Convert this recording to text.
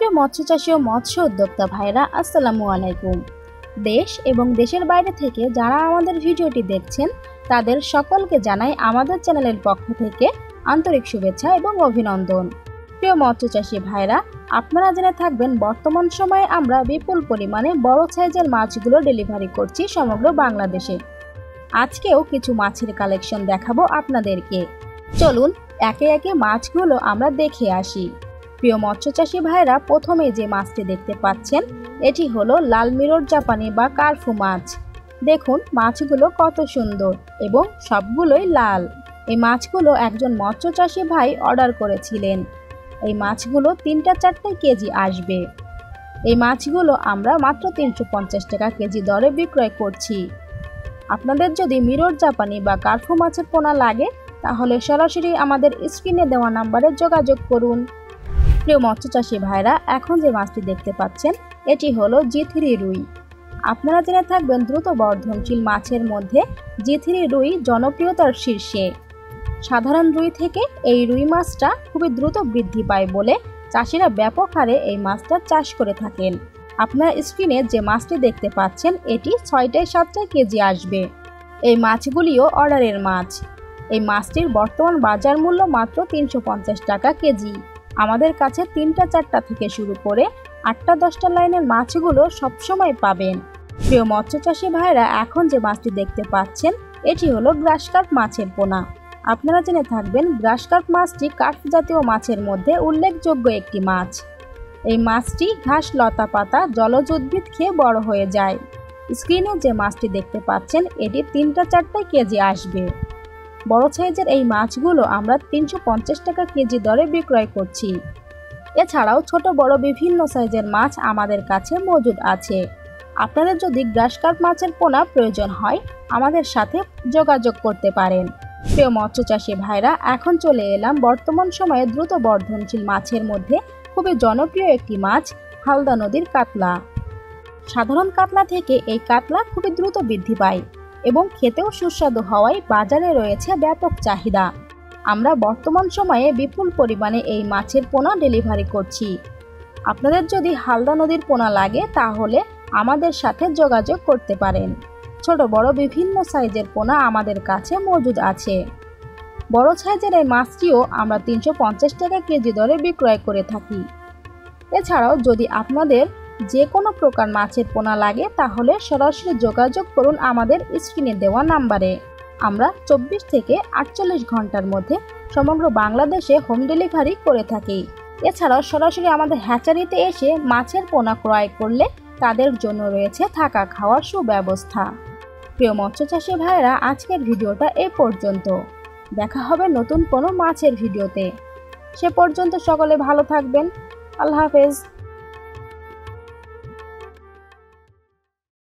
প্রিয় মৎস্য চাষী ও মৎস্য উদ্যোক্তা ভাইরা, আসসালামু আলাইকুম। দেশ এবং দেশের বাইরে থেকে যারা আমাদের ভিডিওটি দেখছেন তাদের সকলকে জানাই আমাদের চ্যানেলের পক্ষ থেকে আন্তরিক শুভেচ্ছা এবং অভিনন্দন। প্রিয় মৎস্য চাষী ভাইরা, আপনারা জেনে থাকবেন বর্তমান সময়ে আমরা বিপুল পরিমাণে বড় সাইজের মাছগুলো ডেলিভারি করছি সমগ্র বাংলাদেশে। আজকেও কিছু মাছের কালেকশন দেখাবো আপনাদেরকে। চলুন একে একে মাছগুলো আমরা দেখে আসি। প্রিয় মৎস্য চাষী ভাইরা, প্রথমে যে মাছটি দেখতে পাচ্ছেন এটি হলো লাল মিরর জাপানি বা কার্ফু মাছ। দেখুন মাছগুলো কত সুন্দর এবং সবগুলোই লাল। এই মাছগুলো একজন মৎস্য চাষী ভাই অর্ডার করেছিলেন। এই মাছগুলো 3-4 কেজি আসবে। এই মাছগুলো আমরা মাত্র 350 টাকা কেজি দরে বিক্রয় করছি। আপনাদের যদি মিরর জাপানি বা কার্ফু মাছের পোনা লাগে তাহলে সরাসরি আমাদের স্ক্রিনে দেওয়া নাম্বারে যোগাযোগ করুন। প্রিয় মৎস্য চাষী ভাইরা, এখন যে মাছটি দেখতে পাচ্ছেন এটি হলো G3 রুই। আপনারা জেনে থাকবেন দ্রুত বর্ধনশীল মাছের মধ্যে G3 রুই জনপ্রিয়তার শীর্ষে। সাধারণ রুই থেকে এই রুই মাছটা খুবই দ্রুত বৃদ্ধি পায় বলে চাষিরা ব্যাপক হারে এই মাছটা চাষ করে থাকেন। আপনার স্ক্রিনে যে মাছটি দেখতে পাচ্ছেন এটি 6-7 কেজি আসবে। এই মাছগুলিও অর্ডারের মাছ। এই মাছটির বর্তমান বাজার মূল্য মাত্র 350 টাকা কেজি। আমাদের কাছে 3-4 থেকে শুরু করে 8-10 লাইনের মাছগুলো সবসময় পাবেন। প্রিয় মৎস্য চাষী ভাইরা, এখন যে মাছটি দেখতে পাচ্ছেন এটি হলো গ্রাস কার্প মাছের পোনা। আপনারা জেনে থাকবেন গ্রাস কার্প মাছটি কার্প জাতীয় মাছের মধ্যে উল্লেখযোগ্য একটি মাছ। এই মাছটি ঘাস, লতা পাতা, জলজ উদ্ভিদ খেয়ে বড় হয়ে যায়। স্ক্রিনে যে মাছটি দেখতে পাচ্ছেন এটি 3-4 কেজি আসবে। বড় সাইজের এই মাছগুলো আমরা 350 টাকা কেজি দরে বিক্রয় করছি। এছাড়াও ছোট বড় বিভিন্ন সাইজের মাছ আমাদের কাছে মজুদ আছে। আপনাদের যদি গ্রাস কার্প মাছের পোনা প্রয়োজন হয় আমাদের সাথে যোগাযোগ করতে পারেন। প্রিয় মৎস্য চাষী ভাইরা, এখন চলে এলাম বর্তমান সময়ে দ্রুত বর্ধনশীল মাছের মধ্যে খুবই জনপ্রিয় একটি মাছ, হালদা নদীর কাতলা। সাধারণ কাতলা থেকে এই কাতলা খুবই দ্রুত বৃদ্ধি পায় এবং খেতেও সুস্বাদু হওয়ায় বাজারে রয়েছে ব্যাপক চাহিদা। আমরা বর্তমান সময়ে বিপুল পরিমাণে এই মাছের পোনা ডেলিভারি করছি। আপনাদের যদি হালদা নদীর পোনা লাগে তাহলে আমাদের সাথে যোগাযোগ করতে পারেন। ছোট বড় বিভিন্ন সাইজের পোনা আমাদের কাছে মজুদ আছে। বড় সাইজের এই মাছটিও আমরা 350 টাকা কেজি দরে বিক্রয় করে থাকি। এছাড়াও যদি আপনাদের যে কোনো প্রকার মাছের পোনা লাগে তাহলে সরাসরি যোগাযোগ করুন আমাদের স্ক্রিনে দেওয়া নাম্বারে। আমরা 24 থেকে 48 ঘন্টার মধ্যে সমগ্র বাংলাদেশে হোম ডেলিভারি করে থাকি। এছাড়াও সরাসরি আমাদের হ্যাচারিতে এসে মাছের পোনা ক্রয় করলে তাদের জন্য রয়েছে থাকা খাওয়ার সুব্যবস্থা। প্রিয় মৎস্য চাষী ভাইরা, আজকের ভিডিওটা এই পর্যন্ত। দেখা হবে নতুন কোনো মাছের ভিডিওতে। সে পর্যন্ত সকলে ভালো থাকবেন। আল্লাহ হাফেজ।